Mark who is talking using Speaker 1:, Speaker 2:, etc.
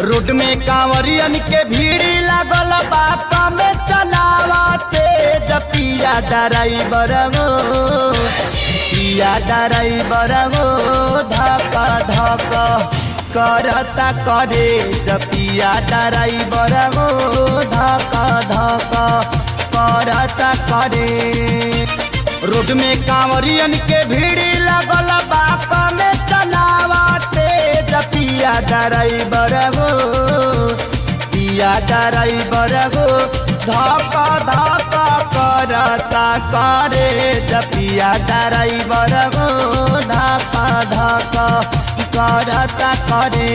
Speaker 1: Road में कांवरियन के भीड़ लागल बा कम चलावते पिया ड्राइवर हो पिया ड्राइवर हो धक धक करता करे पिया ड्राइवर हो धक धक करता करे। रोड में कांवरियन के भीड़ लागल बा कम चलावते पिया ड्राइवर हो पिया ड्राइवर हो धक धक करता करे पिया ड्राइवर हो धक धक करता करे।